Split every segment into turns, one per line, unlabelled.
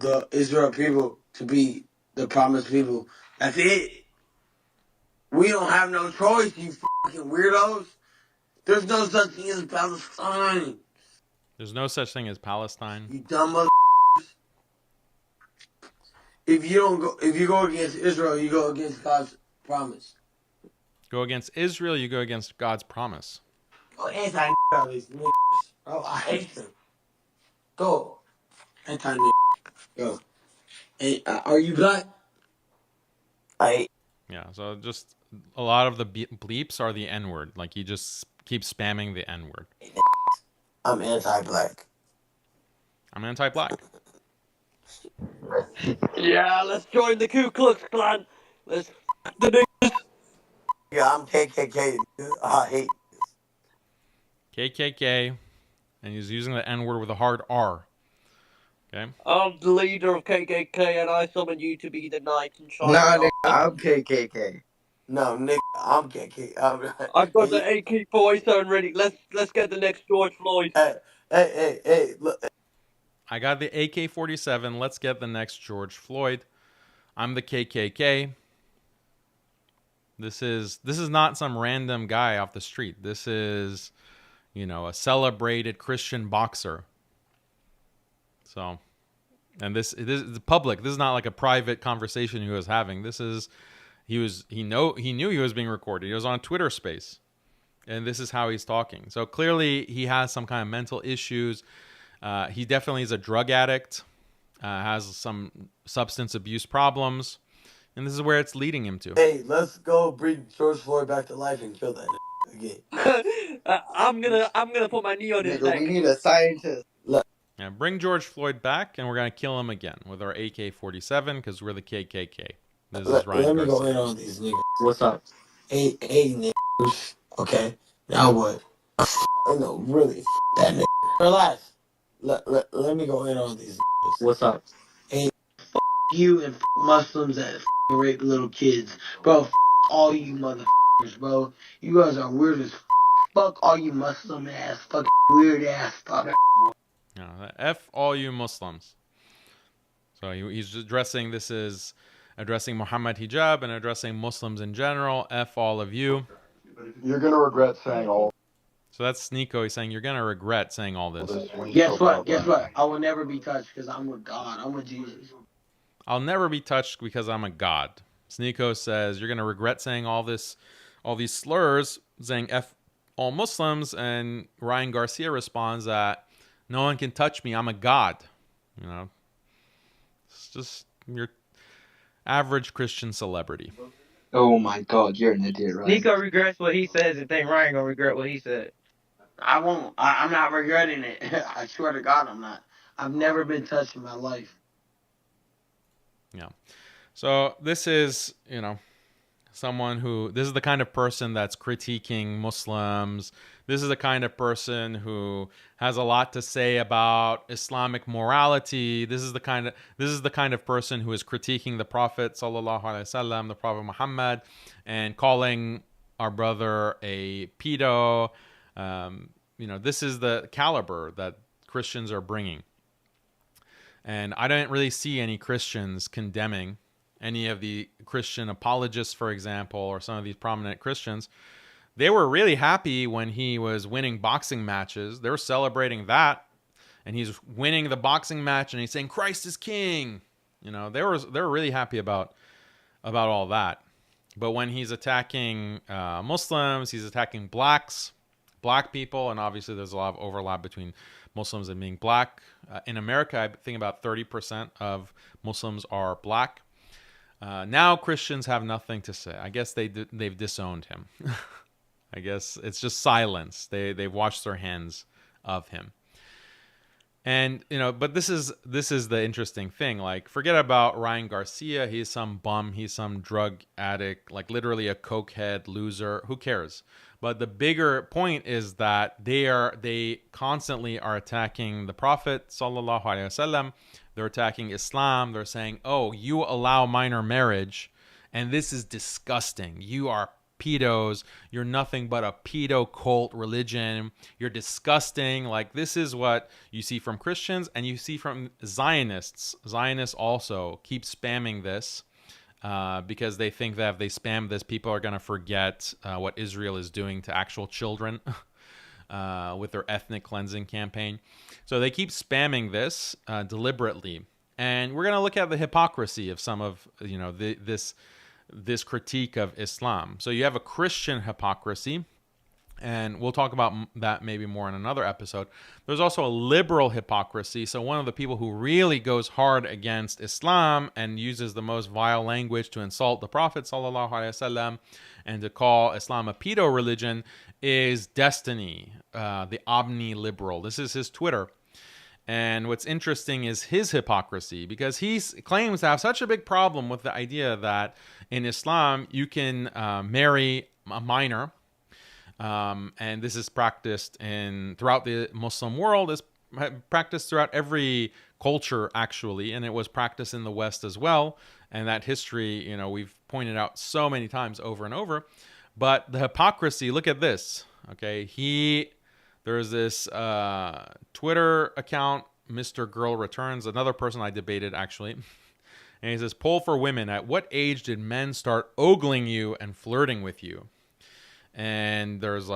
the Israel people to be the promised people. That's it. We don't have no choice, you fucking weirdos. There's no such thing as Palestine.
There's no such thing as Palestine.
You dumb mother. If you go against Israel, you go against God's promise.
Go against Israel, you go against God's promise.
Go anti these niggas. Oh, I hate them. Go anti Go. Hey, are you black?
Yeah, so just a lot of the bleeps are the N-word. Like, he just keeps spamming the N-word.
I'm anti-black.
I'm anti-black.
Yeah, let's join the Ku Klux Klan. Let's the niggas.
Yeah, I'm KKK. I hate
KKK, and he's using the N-word with a hard R. Okay?
I'm the leader of KKK, and I summon you to be the knight in shining.
Nah, nigga, I'm KKK.
No, nigga, I'm KKK.
I've got the AK-47 ready. Let's get the next George Floyd.
Hey, look.
I got the AK-47. Let's get the next George Floyd. I'm the KKK. This is not some random guy off the street. This is, a celebrated Christian boxer. So, and this is public. This is not like a private conversation he was having. He knew he was being recorded. He was on Twitter Space, and this is how he's talking. So clearly he has some kind of mental issues. He definitely is a drug addict, has some substance abuse problems, and this is where it's leading him to.
Hey, let's go bring George Floyd back to life and kill that again.
I'm gonna put my knee on his neck.
We need a scientist.
Yeah, bring George Floyd back, and we're gonna kill him again with our AK-47 because we're the KKK. This is Ryan
Let me
Garcia.
go in on these niggas.
What's up?
Hey, niggas. Okay, now what? No, really, that nigga. Relax. Let me go in on these niggas.
What's up?
Hey, you and Muslims that rape little kids. Bro, all you motherfuckers, bro. You guys are weird as fuck all you Muslim ass, fucking weird ass fuck.
Yeah, F all you Muslims. So he's addressing, this is addressing Muhammad hijab and addressing Muslims in general. F all of you.
You're going to regret saying all.
So that's Sneeko. He's saying you're going to regret saying all this.
Guess what? I will never be touched because I'm with God. I'm with Jesus.
I'll never be touched because I'm a god. Sneeko says you're going to regret saying all these slurs, saying F all Muslims, and Ryan Garcia responds that no one can touch me. I'm a god. It's just your average Christian celebrity.
Oh my God, you're an idiot, right?
Nico regrets what he says and think Ryan gonna regret what he said.
I won't. I'm not regretting it. I swear to God, I'm not. I've never been touched in my life.
Yeah. So this is, someone who, this is the kind of person that's critiquing Muslims. This is the kind of person who has a lot to say about Islamic morality. This is the kind of person who is critiquing the Prophet sallallahu alaihi wasallam, the Prophet Muhammad, and calling our brother a pedo. This is the caliber that Christians are bringing. And I don't really see any Christians condemning any of the Christian apologists, for example, or some of these prominent Christians. They were really happy when he was winning boxing matches. They were celebrating that, and he's winning the boxing match, and he's saying Christ is king. They were really happy about all that. But when he's attacking Muslims, he's attacking black people, and obviously there's a lot of overlap between Muslims and being black. In America, I think about 30% of Muslims are black. Now Christians have nothing to say. I guess they've disowned him. I guess it's just silence. They've washed their hands of him. And but this is the interesting thing. Like, forget about Ryan Garcia. He's some bum. He's some drug addict. Like, literally a cokehead loser. Who cares? But the bigger point is that they constantly are attacking the Prophet sallallahu alaihi wasallam. They're attacking Islam. They're saying, "Oh, you allow minor marriage, and this is disgusting. You are pedos. You're nothing but a pedo cult religion. You're disgusting. Like, this is what you see from Christians, and you see from Zionists. Zionists also keep spamming this because they think that if they spam this, people are going to forget what Israel is doing to actual children with their ethnic cleansing campaign. So they keep spamming this deliberately. And we're going to look at the hypocrisy of some of, this critique of Islam. So you have a Christian hypocrisy, and we'll talk about that maybe more in another episode. There's also a liberal hypocrisy. So one of the people who really goes hard against Islam and uses the most vile language to insult the Prophet sallallahu alaihi wasallam and to call Islam a pedo religion is Destiny, the omni liberal. This is his Twitter. And what's interesting is his hypocrisy, because he claims to have such a big problem with the idea that in Islam you can marry a minor, and this is practiced throughout the Muslim world, is practiced throughout every culture actually, and it was practiced in the West as well. And that history, we've pointed out so many times over and over. But the hypocrisy, look at this. Okay, there's this Twitter account, Mr. Girl Returns, another person I debated actually. And he says, poll for women. At what age did men start ogling you and flirting with you? And there's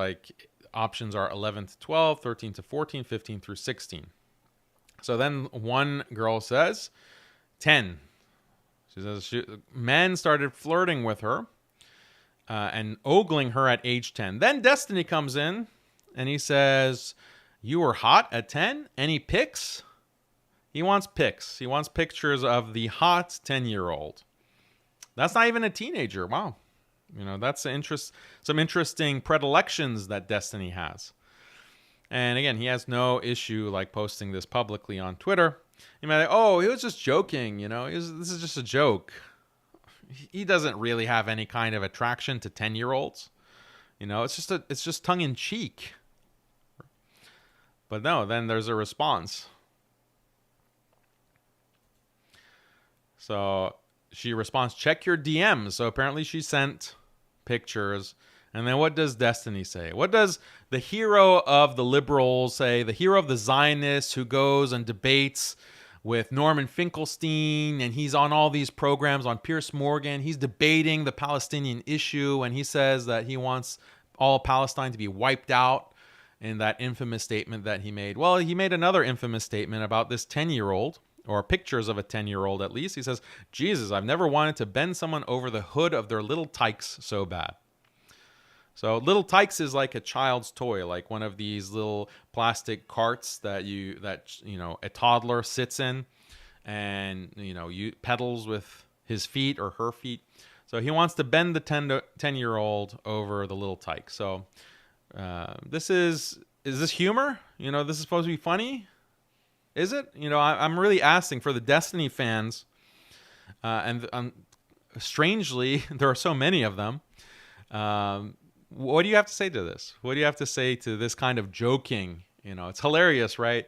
options are 11 to 12, 13 to 14, 15 through 16. So then one girl says 10. She says men started flirting with her and ogling her at age 10. Then Destiny comes in. And he says, you were hot at 10? Any pics? He wants pics. He wants pictures of the hot 10-year-old. That's not even a teenager. Wow. That's some interesting predilections that Destiny has. And again, he has no issue posting this publicly on Twitter. You might he was just joking. This is just a joke. He doesn't really have any kind of attraction to 10-year-olds. It's just tongue in cheek. But no, then there's a response. So she responds, check your DMs. So apparently she sent pictures. And then what does Destiny say? What does the hero of the liberals say? The hero of the Zionists who goes and debates with Norman Finkelstein, and he's on all these programs on Piers Morgan. He's debating the Palestinian issue, and he says that he wants all Palestine to be wiped out in that infamous statement that he made. Well, he made another infamous statement about this 10-year-old, or pictures of a 10-year-old at least. He says, Jesus, I've never wanted to bend someone over the hood of their little tykes so bad. So little tykes is like a child's toy, like one of these little plastic carts that a toddler sits in and you pedals with his feet or her feet. So he wants to bend the 10-year-old over the little tyke. So is this humor? This is supposed to be funny? Is it? I'm really asking for the Destiny fans, and strangely, there are so many of them. What do you have to say to this? What do you have to say to this kind of joking? It's hilarious, right?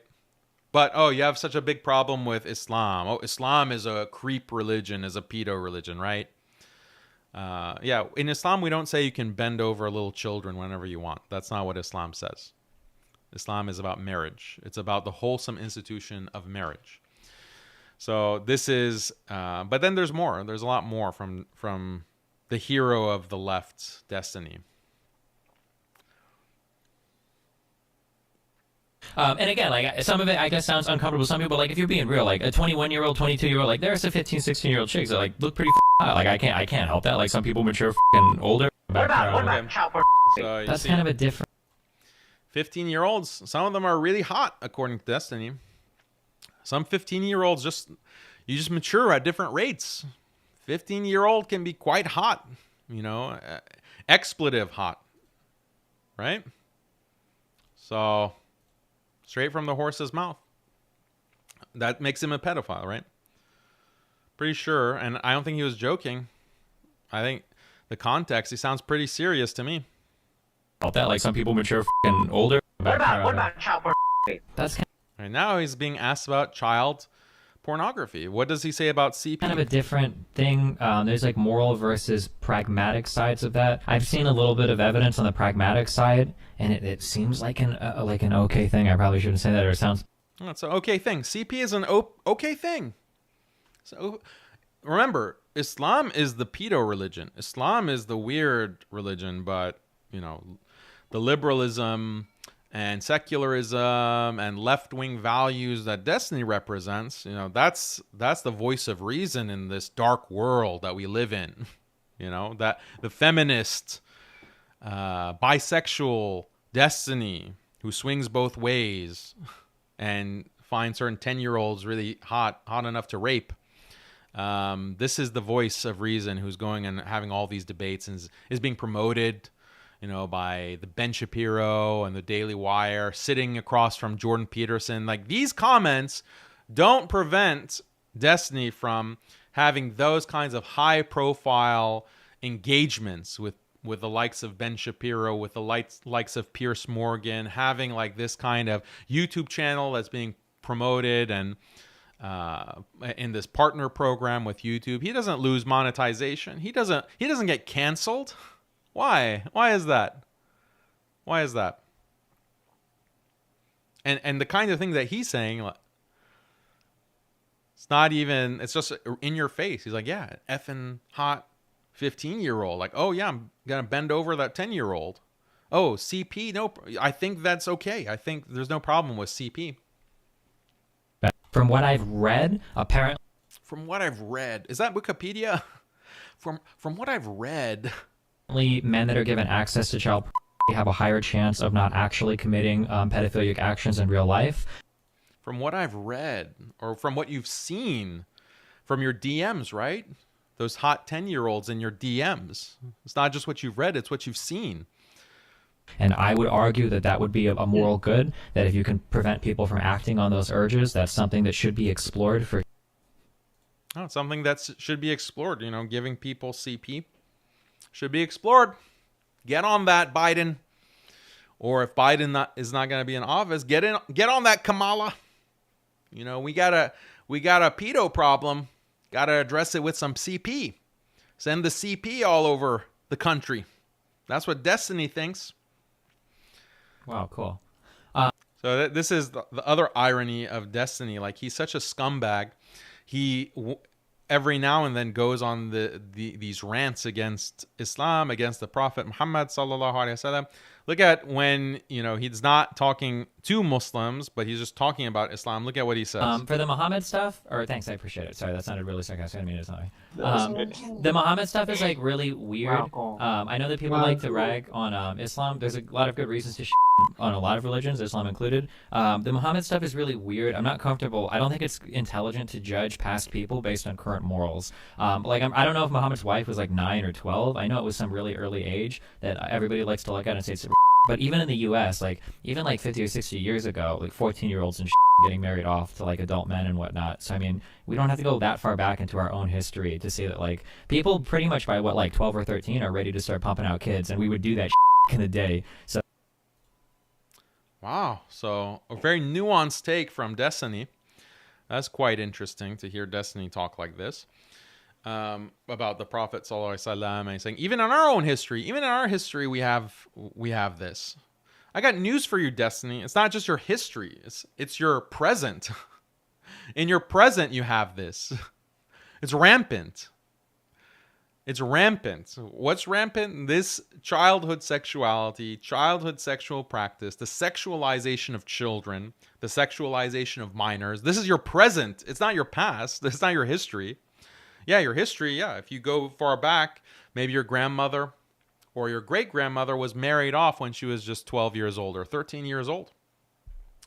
But, you have such a big problem with Islam. Islam is a creep religion, is a pedo religion, right? In Islam, we don't say you can bend over little children whenever you want. That's not what Islam says. Islam is about marriage. It's about the wholesome institution of marriage. So this is, but then there's more. There's a lot more from the hero of the left, Destiny.
And again, some of it, I guess, sounds uncomfortable to some people. If you're being real, a 21-year-old, 22-year-old, there's some 15, 16-year-old chicks that, look pretty hot. I can't help that. Some people mature older.
What about child porn?
So
that's kind of a different.
15-year-olds, some of them are really hot, according to Destiny. Some 15-year-olds you just mature at different rates. 15-year-old can be quite hot, expletive hot, right? So, straight from the horse's mouth. That makes him a pedophile, right? Pretty sure, and I don't think he was joking. I think the context, he sounds pretty serious to me.
That some people mature older.
What about child porn?
That's kind
Right now he's being asked about child pornography. What does he say about CP?
Kind of a different thing. There's like moral versus pragmatic sides of that. I've seen a little bit of evidence on the pragmatic side, and it seems like an okay thing. I probably shouldn't say that, or it sounds.
It's an okay thing. CP is an okay thing. So remember, Islam is the pedo religion. Islam is the weird religion, but the liberalism and secularism and left-wing values that Destiny represents, that's the voice of reason in this dark world that we live in. That the feminist, bisexual Destiny who swings both ways and finds certain 10-year-olds really hot enough to rape. This is the voice of reason who's going and having all these debates and is being promoted by the Ben Shapiro and the Daily Wire, sitting across from Jordan Peterson. Like, these comments don't prevent Destiny from having those kinds of high-profile engagements with the likes of Ben Shapiro, with the likes of Pierce Morgan, having like this kind of YouTube channel that's being promoted and in this partner program with YouTube. He doesn't lose monetization. He doesn't get canceled. Why? Why is that? Why is that? And the kind of thing that he's saying, it's just in your face. He's like, yeah, effing hot 15-year-old. Like, oh yeah, I'm gonna bend over that 10-year-old. Oh, CP, no, I think that's okay. I think there's no problem with CP.
From what I've read, apparently.
From what I've read, is that Wikipedia? From what I've read.
Men that are given access to child pornography have a higher chance of not actually committing pedophilic actions in real life.
From what I've read, or from what you've seen from your DMs, right? Those hot 10-year-olds in your DMs. It's not just what you've read, it's what you've seen.
And I would argue that would be a moral good, that if you can prevent people from acting on those urges, that's something that should be explored for.
Oh, it's something that should be explored, giving people CP. Should be explored. Get on that, Biden. Or if Biden is not going to be in office, get on that, Kamala. We got a pedo problem. Got to address it with some CP. Send the CP all over the country. That's what Destiny thinks.
Wow, cool.
So this is the other irony of Destiny. Like, he's such a scumbag. He every now and then goes on these rants against Islam, against the Prophet Muhammad sallallahu alaihi wasallam. Look at when he's not talking to Muslims, but he's just talking about Islam. Look at what he says.
For the Muhammad stuff, or thanks, I appreciate it. Sorry, that sounded really sarcastic. I didn't mean it. Sorry. The Muhammad stuff is like really weird. I know that people like to rag on Islam. There's a lot of good reasons to on a lot of religions, Islam included. The Muhammad stuff is really weird. I'm not comfortable. I don't think it's intelligent to judge past people based on current morals. I don't know if Muhammad's wife was like 9 or 12. I know it was some really early age that everybody likes to look at and say it's. But even in the U.S., even 50 or 60 years ago, 14-year-olds and getting married off to adult men and whatnot. So I mean, we don't have to go that far back into our own history to see that people pretty much by 12 or 13 are ready to start pumping out kids, and we would do that in the day. So.
Wow. So a very nuanced take from Destiny. That's quite interesting to hear Destiny talk like this about the Prophet sallallahu alaihi wasallam, and saying even in our own history, we have this. I got news for you, Destiny. It's not just your history. It's your present. In your present, you have this. It's rampant. It's rampant. What's rampant? This childhood sexuality, childhood sexual practice, the sexualization of children, the sexualization of minors. This is your present. It's not your past. It's not your history. Yeah, your history, yeah. If you go far back, maybe your grandmother or your great-grandmother was married off when she was just 12 years old or 13 years old.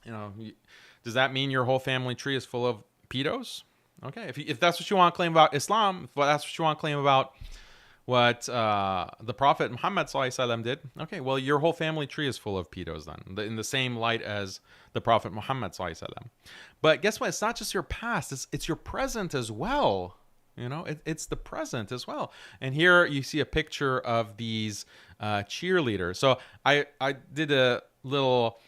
Does that mean your whole family tree is full of pedos? Okay, if that's what you want to claim about Islam, if that's what you want to claim about what the Prophet Muhammad sallallahu alaihi wasallam did, okay, well, your whole family tree is full of pedos then, in the same light as the Prophet Muhammad sallallahu alaihi wasallam. But guess what? It's not just your past; it's your present as well. It's the present as well. And here you see a picture of these cheerleaders. So I did a little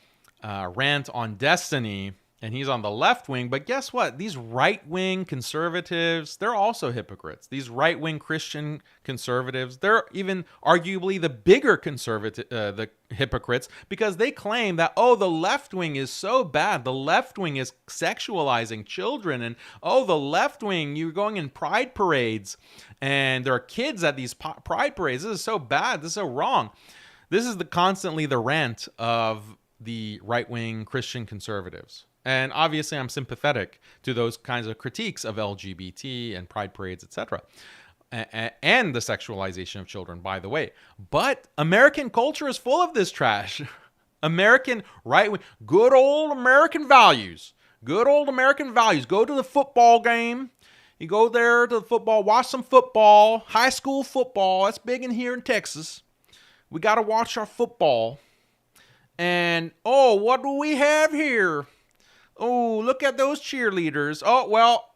rant on Destiny and he's on the left wing. But guess what? These right-wing conservatives, they're also hypocrites. These right-wing Christian conservatives, they're even arguably the bigger the hypocrites, because they claim that, oh, the left wing is so bad. The left wing is sexualizing children. And, oh, the left wing, you're going in pride parades, and there are kids at these pride parades. This is so bad. This is so wrong. This is constantly the rant of the right-wing Christian conservatives. And obviously, I'm sympathetic to those kinds of critiques of LGBT and pride parades, etc., and the sexualization of children, by the way. But American culture is full of this trash. American right-wing, good old American values. Good old American values. Go to the football game. You go there to the football, watch some football, high school football. That's big in here in Texas. We got to watch our football. And, oh, what do we have here? Oh, look at those cheerleaders. Oh, well,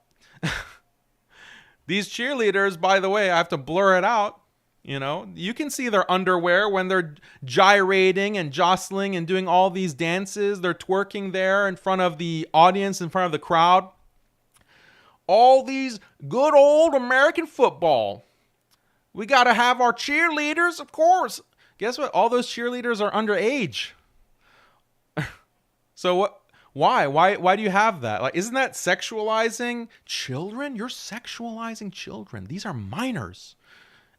these cheerleaders, by the way, I have to blur it out. You know, you can see their underwear when they're gyrating and jostling and doing all these dances. They're twerking there in front of the audience, in front of the crowd. All these good old American football. We got to have our cheerleaders, of course. Guess what? All those cheerleaders are underage. So what? Why do you have that? Like, isn't that sexualizing children? You're sexualizing children. These are minors.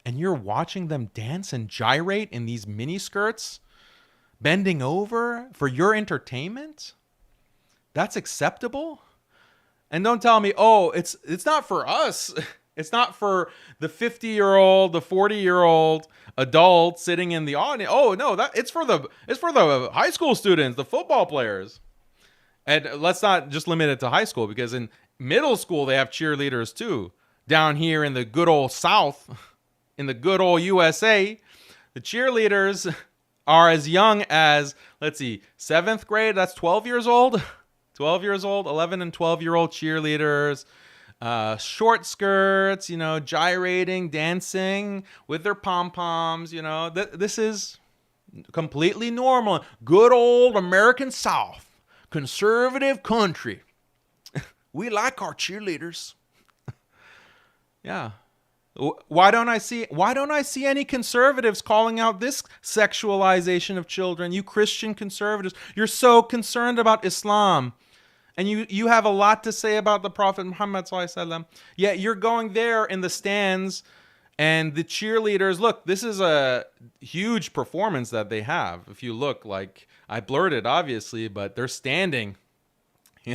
And you're watching them dance and gyrate in these mini skirts, bending over for your entertainment? That's acceptable? And don't tell me, oh, it's not for us. It's not for the 50-year-old, the 40-year-old adult sitting in the audience. Oh, no, it's for the high school students, the football players. And let's not just limit it to high school, because in middle school, they have cheerleaders too. Down here in the good old South, in the good old USA, the cheerleaders are as young as, let's see, 7th grade. That's 12 years old. 12 years old, 11 and 12-year-old cheerleaders. Short skirts, gyrating, dancing with their pom-poms. This is completely normal. Good old American South. Conservative country. We like our cheerleaders. Yeah. Why don't I see any conservatives calling out this sexualization of children? You Christian conservatives, you're so concerned about Islam. And you have a lot to say about the Prophet Muhammad sallallahu alaihi wasallam. Yet you're going there in the stands, and the cheerleaders, look, this is a huge performance that they have. If you look, like, I blurred it, obviously, but they're standing,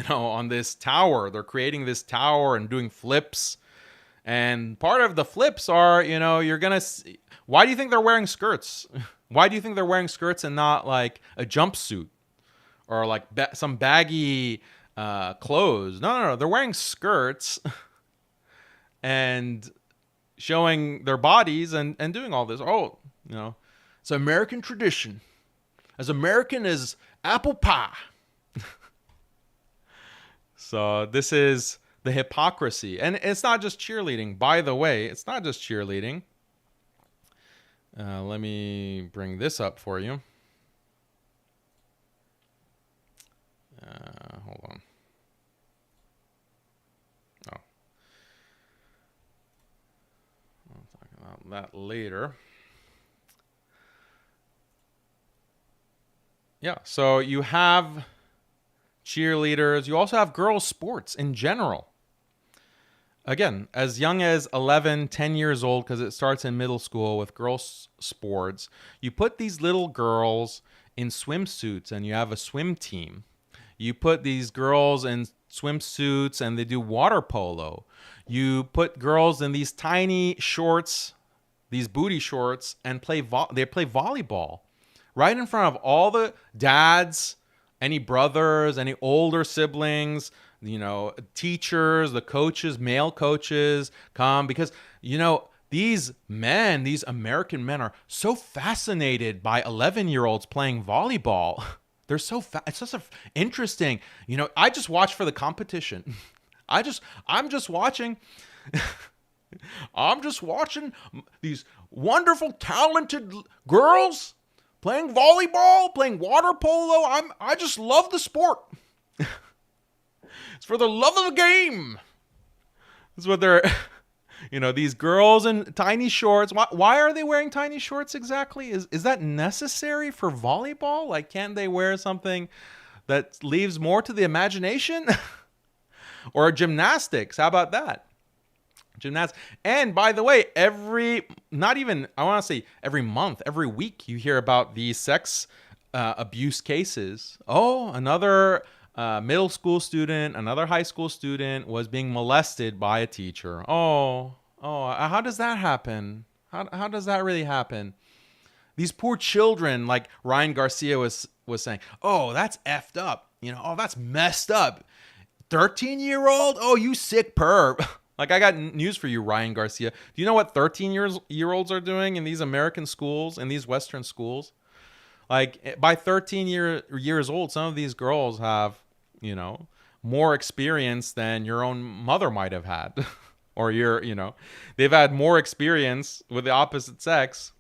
on this tower. They're creating this tower and doing flips. And part of the flips are, you're going to see. Why do you think they're wearing skirts? Why do you think they're wearing skirts and not, like, a jumpsuit? Or, like, some baggy clothes? No. They're wearing skirts and showing their bodies and doing all this. Oh, it's American tradition. As American as apple pie. So this is the hypocrisy. And it's not just cheerleading. By the way, it's not just cheerleading. Let me bring this up for you. Hold on. Oh. I'll talk about that later. Yeah, so you have cheerleaders. You also have girls' sports in general. Again, as young as 11, 10 years old, because it starts in middle school with girls' sports, you put these little girls in swimsuits and you have a swim team. You put these girls in swimsuits and they do water polo. You put girls in these tiny shorts, these booty shorts, and they play volleyball. Right in front of all the dads, any brothers, any older siblings, teachers, the coaches, male coaches come because, these American men are so fascinated by 11-year-olds playing volleyball. They're so it's just interesting. I just watch for the competition. I'm just watching. I'm just watching these wonderful, talented girls playing volleyball, playing water polo. I just love the sport. It's for the love of the game. That's what they're, these girls in tiny shorts. Why are they wearing tiny shorts exactly? Is that necessary for volleyball? Like, can't they wear something that leaves more to the imagination? Or gymnastics? How about that? Gymnastics. And by the way, every month, every week, you hear about these sex abuse cases. Oh, another middle school student, another high school student was being molested by a teacher. Oh, how does that happen? How does that really happen? These poor children, like Ryan Garcia was saying, oh, that's effed up. Oh, that's messed up. 13-year-old? Oh, you sick perv. Like, I got news for you, Ryan Garcia. Do you know what 13-year-olds are doing in these American schools, in these Western schools? Like, by 13 years old, some of these girls have, more experience than your own mother might have had. Or they've had more experience with the opposite sex.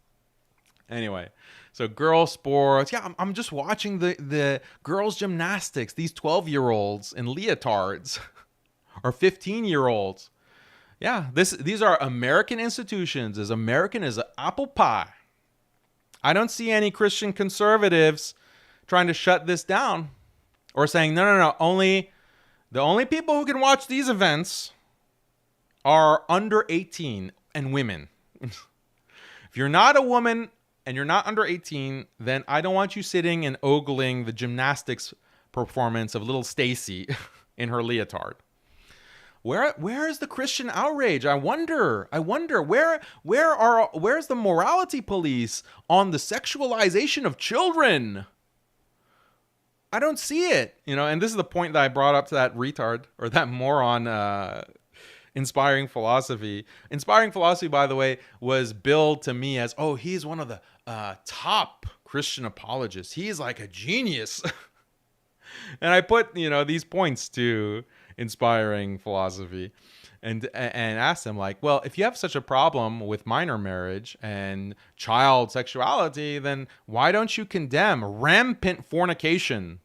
Anyway, so girl sports. Yeah, I'm just watching the girls gymnastics. These 12-year-olds in leotards, or 15-year-olds. Yeah, these are American institutions, as American as apple pie. I don't see any Christian conservatives trying to shut this down, or saying no. The only people who can watch these events are under 18 and women. If you're not a woman and you're not under 18, then I don't want you sitting and ogling the gymnastics performance of little Stacy in her leotard. Where is the Christian outrage? I wonder where's the morality police on the sexualization of children? I don't see it. And this is the point that I brought up to that retard, or that moron, Inspiring Philosophy. Inspiring Philosophy, by the way, was billed to me as, oh, he's one of the top Christian apologists. He's like a genius. And I put, these points to Inspiring Philosophy and asked him, like, well, if you have such a problem with minor marriage and child sexuality, then why don't you condemn rampant fornication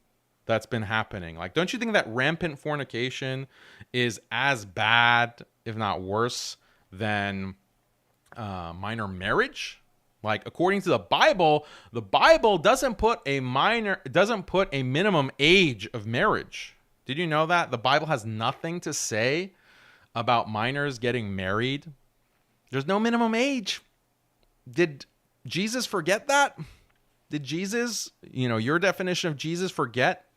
that's been happening? Like, don't you think that rampant fornication is as bad, if not worse, than minor marriage? Like, according to the Bible doesn't put a minimum age of marriage. Did you know that? The Bible has nothing to say about minors getting married. There's no minimum age. Did Jesus forget that? Did Jesus, your definition of Jesus, forget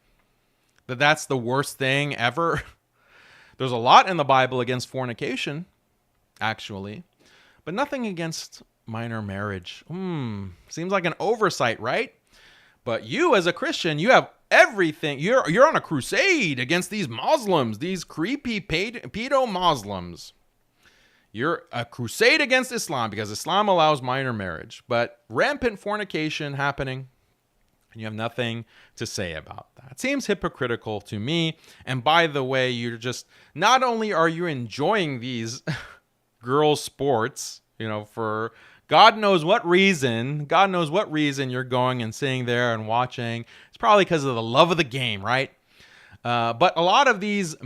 that that's the worst thing ever? There's a lot in the Bible against fornication, actually, but nothing against minor marriage. Seems like an oversight, right? But you, as a Christian, you have everything. You're on a crusade against these Muslims, these creepy pedo Muslims. You're a crusade against Islam because Islam allows minor marriage, but rampant fornication happening, and you have nothing to say about that. It seems hypocritical to me. And by the way, you're just, not only are you enjoying these girls' sports, for God knows what reason you're going and sitting there and watching. It's probably because of the love of the game, right? But a lot of these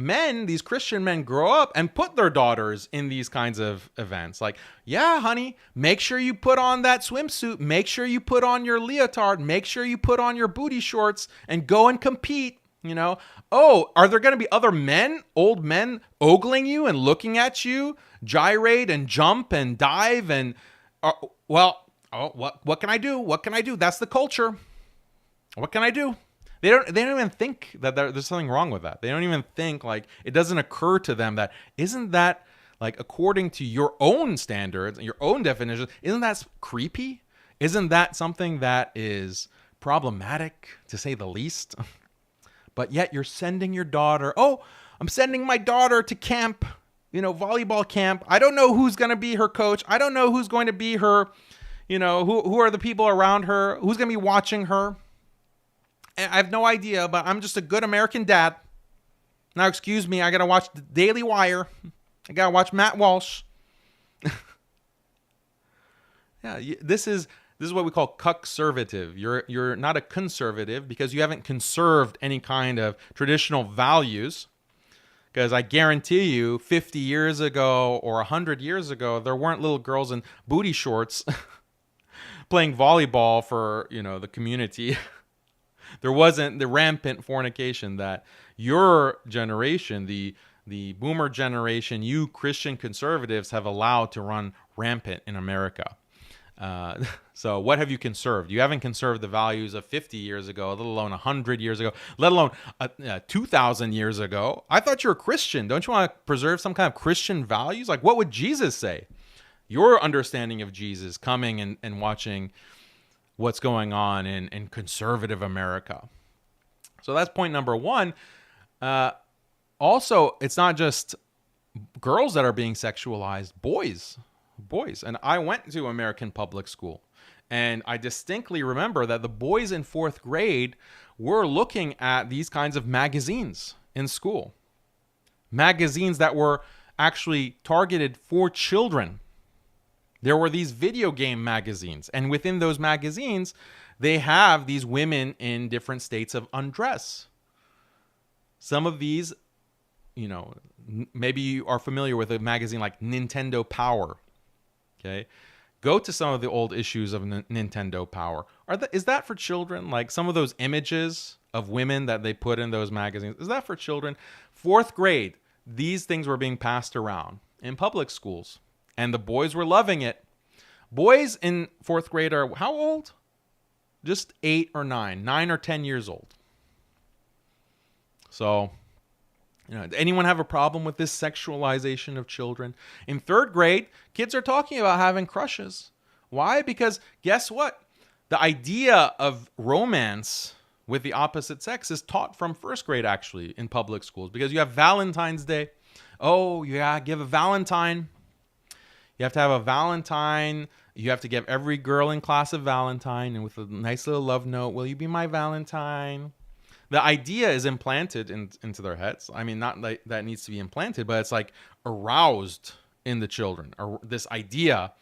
Christian men grow up and put their daughters in these kinds of events. Like, yeah, honey, make sure you put on that swimsuit. Make sure you put on your leotard. Make sure you put on your booty shorts and go and compete. Oh, are there going to be other men, old men, ogling you and looking at you, gyrate and jump and dive and... what can I do? What can I do? That's the culture. What can I do? They don't even think that there's something wrong with that. They don't even think, like, it doesn't occur to them that, isn't that, like, according to your own standards and your own definition, isn't that creepy? Isn't that something that is problematic, to say the least? But yet you're sending your daughter, oh, I'm sending my daughter to camp, volleyball camp. I don't know who's going to be her coach. I don't know who's going to be her, who are the people around her, who's going to be watching her. I have no idea, but I'm just a good American dad. Now, excuse me, I got to watch the Daily Wire. I got to watch Matt Walsh. Yeah, this is what we call cuck-servative. You're not a conservative because you haven't conserved any kind of traditional values. Because I guarantee you, 50 years ago or 100 years ago, there weren't little girls in booty shorts playing volleyball for, the community. There wasn't the rampant fornication that your generation, the boomer generation, you Christian conservatives have allowed to run rampant in America. So what have you conserved? You haven't conserved the values of 50 years ago, let alone 100 years ago, let alone 2,000 years ago. I thought you were a Christian. Don't you want to preserve some kind of Christian values? Like, what would Jesus say? Your understanding of Jesus coming and watching what's going on in conservative America. So that's point number one. Also, it's not just girls that are being sexualized, boys. And I went to American public school, and I distinctly remember that the boys in 4th grade were looking at these kinds of magazines in school. Magazines that were actually targeted for children. There were these video game magazines, and within those magazines, they have these women in different states of undress. Some of these, maybe you are familiar with a magazine like Nintendo Power. Okay, go to some of the old issues of Nintendo Power. Is that for children? Like some of those images of women that they put in those magazines, is that for children? 4th grade, these things were being passed around in public schools, and the boys were loving it. Boys in 4th grade are how old? Just 8 or 9 or 10 years old. So, does anyone have a problem with this sexualization of children? In 3rd grade, kids are talking about having crushes. Why? Because guess what? The idea of romance with the opposite sex is taught from 1st grade, actually, in public schools. Because you have Valentine's Day. Oh, yeah, give a Valentine. You have to have a Valentine. You have to give every girl in class a Valentine. And with a nice little love note, will you be my Valentine? The idea is implanted into their heads. I mean, not like that needs to be implanted, but it's like aroused in the children, or this idea.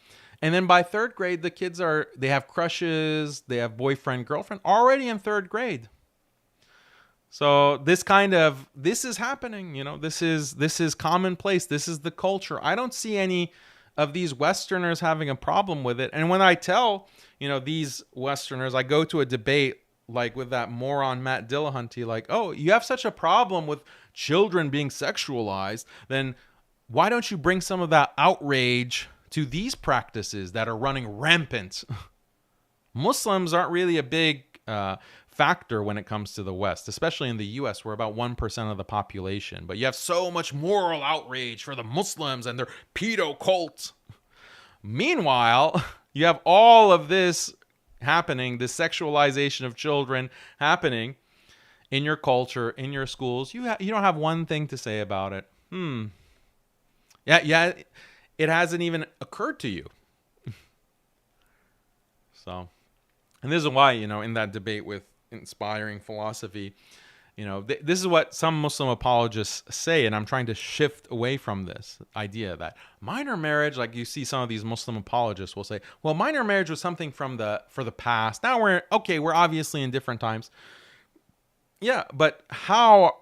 And then by 3rd grade, the kids they have crushes, they have boyfriend, girlfriend already in 3rd grade. So this is happening, this is commonplace. This is the culture. I don't see any of these Westerners having a problem with it. And when I tell, these Westerners, I go to a debate like with that moron Matt Dillahunty, like, oh, you have such a problem with children being sexualized, then why don't you bring some of that outrage to these practices that are running rampant? Muslims aren't really a big factor when it comes to the West, especially in the U.S., we're about 1% of the population. But you have so much moral outrage for the Muslims and their pedo cult. Meanwhile, you have all of this happening, this sexualization of children happening in your culture, in your schools. You don't have one thing to say about it. Yeah, it hasn't even occurred to you. So, and this is why, in that debate with Inspiring Philosophy, this is what some Muslim apologists say, and I'm trying to shift away from this idea that minor marriage, like you see some of these Muslim apologists will say, well, minor marriage was something for the past. Now we're obviously in different times. Yeah, but how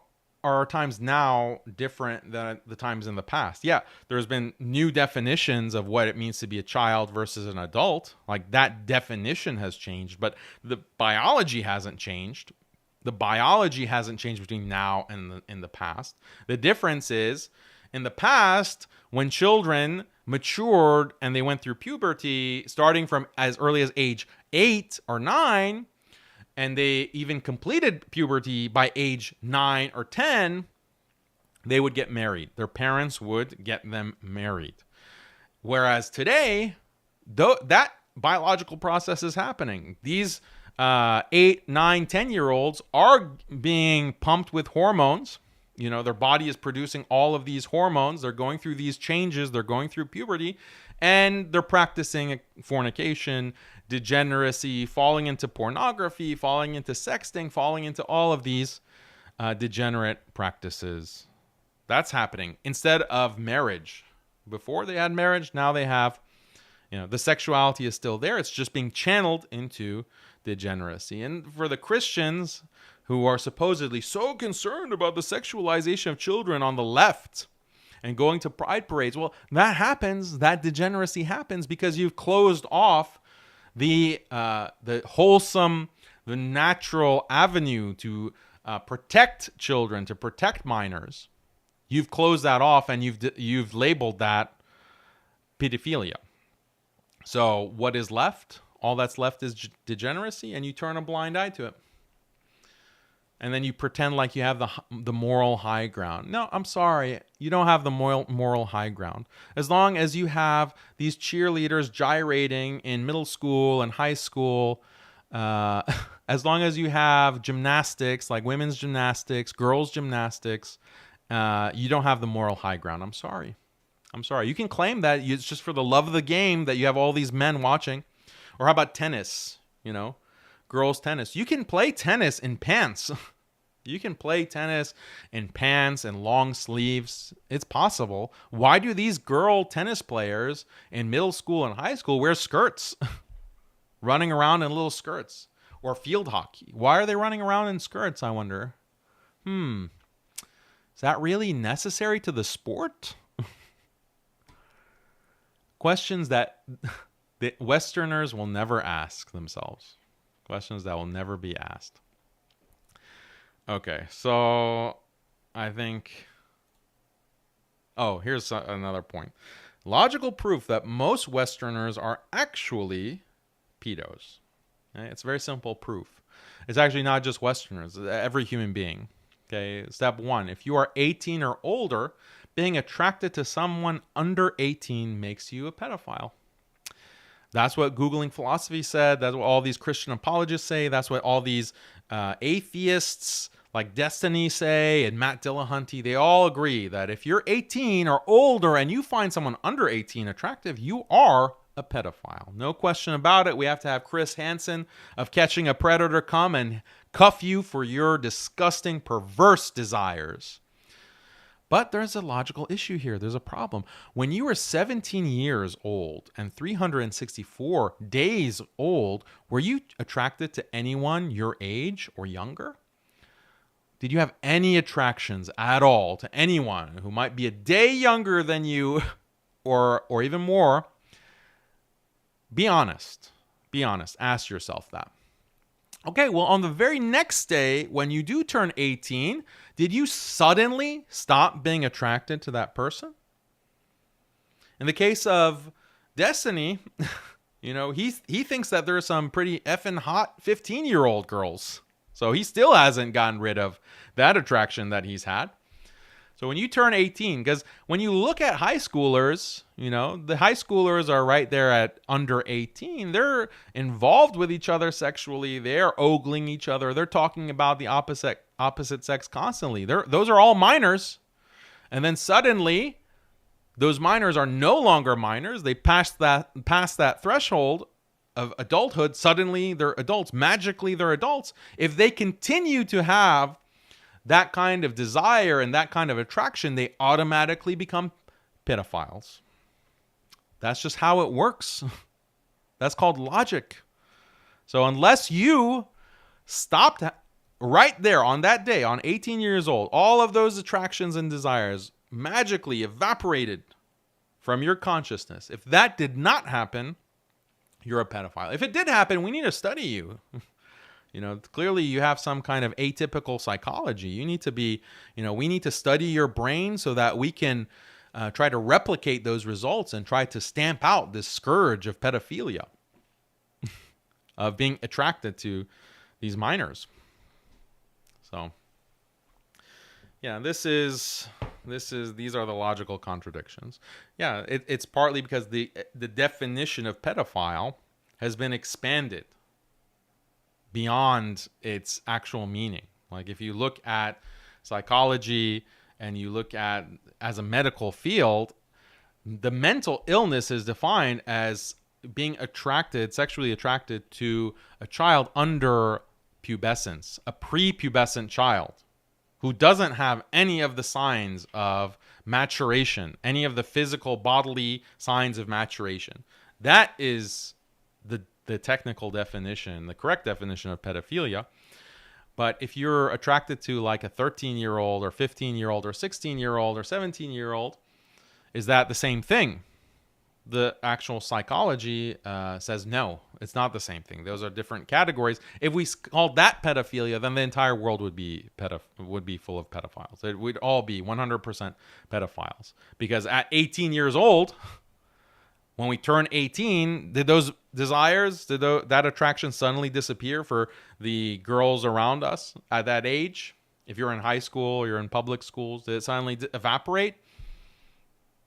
are our times now different than the times in the past? Yeah, there's been new definitions of what it means to be a child versus an adult. Like that definition has changed, but the biology hasn't changed. The biology hasn't changed between now and in the past. The difference is, in the past, when children matured and they went through puberty, starting from as early as age 8 or 9, and they even completed puberty by age 9 or 10, they would get married. Their parents would get them married. Whereas today, that biological process is happening. These 8, 9, 10-year-olds are being pumped with hormones. Their body is producing all of these hormones. They're going through these changes. They're going through puberty, and they're practicing fornication, degeneracy, falling into pornography, falling into sexting, falling into all of these degenerate practices. That's happening instead of marriage. Before they had marriage, now they have, the sexuality is still there. It's just being channeled into degeneracy. And for the Christians who are supposedly so concerned about the sexualization of children on the left and going to pride parades. Well, that happens, that degeneracy happens because you've closed off the wholesome, the natural avenue to protect children, to protect minors. You've closed that off, and you've labeled that pedophilia. So what is left? All that's left is degeneracy, and you turn a blind eye to it. And then you pretend like you have the moral high ground. No, I'm sorry. You don't have the moral high ground. As long as you have these cheerleaders gyrating in middle school and high school, as long as you have gymnastics, like women's gymnastics, girls' gymnastics, you don't have the moral high ground. I'm sorry. You can claim that it's just for the love of the game that you have all these men watching. Or how about tennis? Girls' tennis. You can play tennis in pants. You can play tennis in pants and long sleeves. It's possible. Why do these girl tennis players in middle school and high school wear skirts? Running around in little skirts. Or field hockey. Why are they running around in skirts, I wonder? Is that really necessary to the sport? Questions that the Westerners will never ask themselves. Questions that will never be asked. Okay, so I think... Oh, here's another point. Logical proof that most Westerners are actually pedos. Okay? It's very simple proof. It's actually not just Westerners, every human being. Okay, step 1. If you are 18 or older, being attracted to someone under 18 makes you a pedophile. That's what Googling philosophy said. That's what all these Christian apologists say. That's what all these atheists like Destiny say and Matt Dillahunty. They all agree that if you're 18 or older and you find someone under 18 attractive, you are a pedophile. No question about it. We have to have Chris Hansen of Catching a Predator come and cuff you for your disgusting, perverse desires. But there's a logical issue here. There's a problem. When you were 17 years old and 364 days old, were you attracted to anyone your age or younger? Did you have any attractions at all to anyone who might be a day younger than you or even more? Be honest. Be honest. Ask yourself that. Okay, well, on the very next day, when you do turn 18, did you suddenly stop being attracted to that person? In the case of Destiny, he thinks that there are some pretty effing hot 15-year-old girls. So he still hasn't gotten rid of that attraction that he's had. So when you turn 18, because when you look at high schoolers, the high schoolers are right there at under 18. They're involved with each other sexually. They're ogling each other. They're talking about the opposite sex constantly. Those are all minors. And then suddenly, those minors are no longer minors. They pass that threshold of adulthood. Suddenly, they're adults. Magically, they're adults. If they continue to have that kind of desire and that kind of attraction, they automatically become pedophiles. That's just how it works. That's called logic. So unless you stopped right there on that day, on 18 years old, all of those attractions and desires magically evaporated from your consciousness. If that did not happen, you're a pedophile. If it did happen, we need to study you. Clearly you have some kind of atypical psychology. You need to be, we need to study your brain so that we can try to replicate those results and try to stamp out this scourge of pedophilia, of being attracted to these minors. So, yeah, these are the logical contradictions. Yeah, it's partly because the definition of pedophile has been expanded beyond its actual meaning. Like if you look at psychology and you look at as a medical field, the mental illness is defined as being sexually attracted to a child under pubescence, a prepubescent child who doesn't have any of the signs of maturation, any of the physical bodily signs of maturation. That is the technical definition, the correct definition of pedophilia. But if you're attracted to like a 13-year-old or 15-year-old or 16-year-old or 17-year-old, is that the same thing? The actual psychology says no, it's not the same thing. Those are different categories. If we called that pedophilia, then the entire world would be full of pedophiles. It would all be 100% pedophiles. Because at 18 years old, when we turn 18, did those desires, that attraction suddenly disappear for the girls around us at that age? If you're in high school or you're in public schools, did it suddenly evaporate?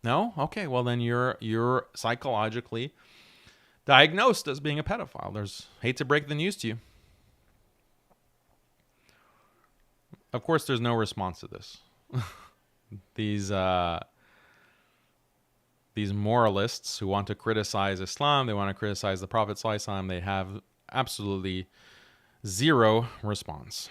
No? Okay, well then you're psychologically diagnosed as being a pedophile. Hate to break the news to you. Of course, there's no response to this. These moralists who want to criticize Islam, they want to criticize the Prophet ﷺ, they have absolutely zero response.